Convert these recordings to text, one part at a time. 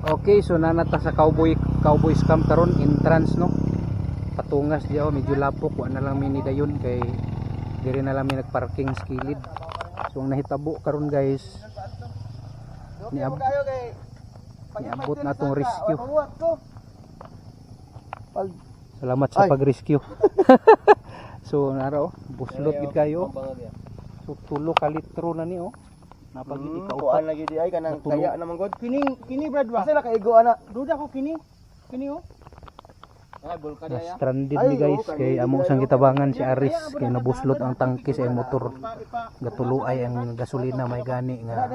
Okay, so nanata sa cowboy scam karon entrance no. Patungas diya medyo lapok wa na lang mini dayon kay diri na lang mi nagparking sa kilid. So ang nahitabo karon guys, niabot na tong rescue. Salamat sa pag-rescue. So naro buslot gid kayo. So tulo ka litro na ni oh. Napagid kuan lagi di ay kanang kaya naman god. Kini brad ba? Asa na kaigo ana? Duda ko kini. Kini oh. Ay bulka di aya. Stranded ni guys kay among sang gitabangan si Aris kay nabuslot ang tangke sa motor. Gatuluay ang gasolina may gani nga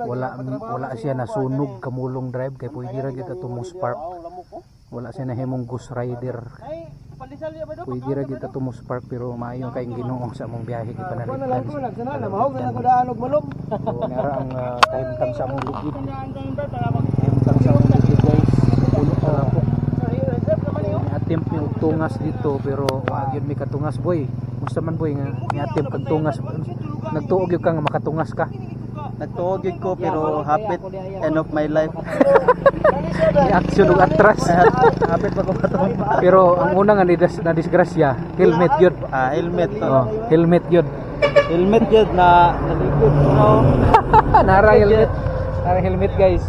wala siya nasunog kamulong drive kay pwede ra gyud ato mo spark. Wala siya nahimong ghost rider. Pwede ra gyud ato mo spark pero maayo kay Ginoo sa among biyahe gipanalitan. So nara ang kahimtang sa among lugid. Kahimtang sa among lugid guys. Puno sa lapok. Attempt yung tungas dito pero wag yun may katungas boy. Musta man boy nga ni-attempt kag tungas. Nagtuog gyud ka nga makatungas ka. Nagtuog gyud ko pero habit end of my life. Action ug atras. Habit pa ko matong. Pero ang una nga na disgrasya, helmet gyud. Helmet to. Oh, helmet gyud. Helmet gyud na naligid pero Nara helmet. Nara helmet guys.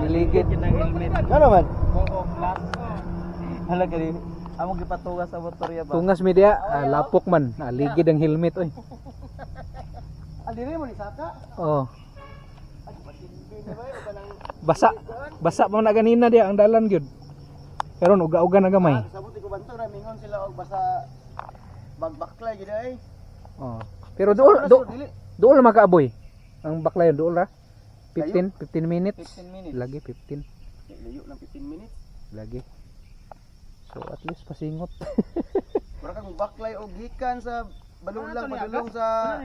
Niligid gyud ang helmet. Ano man? Hala kani among gipatugas sa motor ya ba? Tungas media, lapok man. Ligid ang helmet oy. Adiri mo ni saka? Oh. Basa mo na ganina dia ang dalan gyud. Karon uga-uga na gamay. Sabuti ko banto ra mingon sila og basa bagbaklay gyud ay. Oh. Pero dool makaaboy. Ang baklay dool ra. 15 minutes. 15 minutes. Lagi 15. Layo ng 15 minutes. Lagi. So at least pasingot. Mura kang baklay og gikan sa balulang madulong sa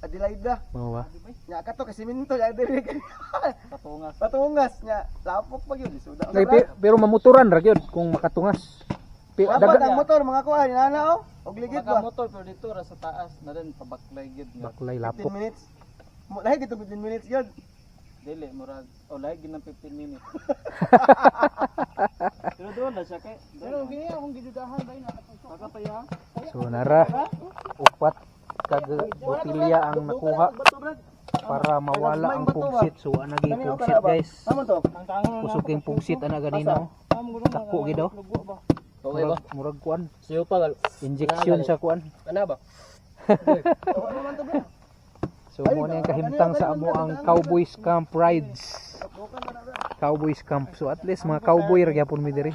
Adelaida. Mao ba? Nya kato kasi minto ya diri. Patungas nya lapok pa gyud suda. Pero mamuturan ra gyud kung makatungas. Dapat ang motor mga kuan inana og ligid ba. Motor pero dito ra sa taas na rin pabaklay gyud nga. Baklay 15 lapok. minutes. Lahi dito 15 minutes gyud. Dili murag lahi gyud ng 15 minutes. Pero doon na siya kay. Pero gini akong gidudahan ba ina Makapaya. So nara upat kag botilya ang nakuha para mawala ang pugsit. So ana gi pugsit guys. Amo to. Kusog yung pugsit ana ganina. Dako gid oh. Okay ba? Murag kuan. Siyo pa gal. Injection sa kuan. Ana ba? So mo na yung kahimtang sa amo ang Cowboys Camp rides. Cowboys Camp. So at least mga cowboy ra gyapon mi diri.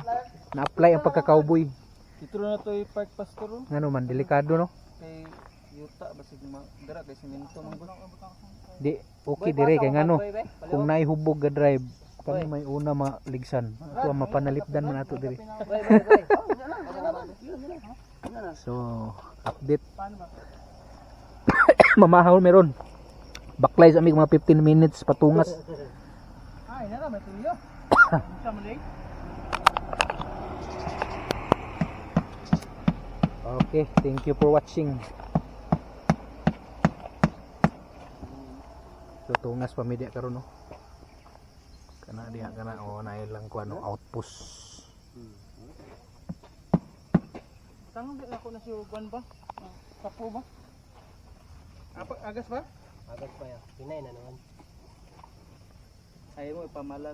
Na-apply ang pagka-cowboy. Dito na to park pastor Ngano man delikado no. kay yuta basig dira kay semento man gud. Di okay dire kay ngano. Kung naihubog ga drive kami may una maligsan. Ato ang mapanalipdan man ato diri. So update. Mamahon meron. Baklay sa amig mga 15 minutes patungas. Ay na may tuyo. Sa mali. Okay, thank you for watching. Tutungas pa media karon no. Kana diha kana na ilang kuan no outpost. Tanong din ako na si Uban ba? Kapo ba? Agas ba? Agad pa ya. Pinay na naman. Ayaw mo ipamala lang.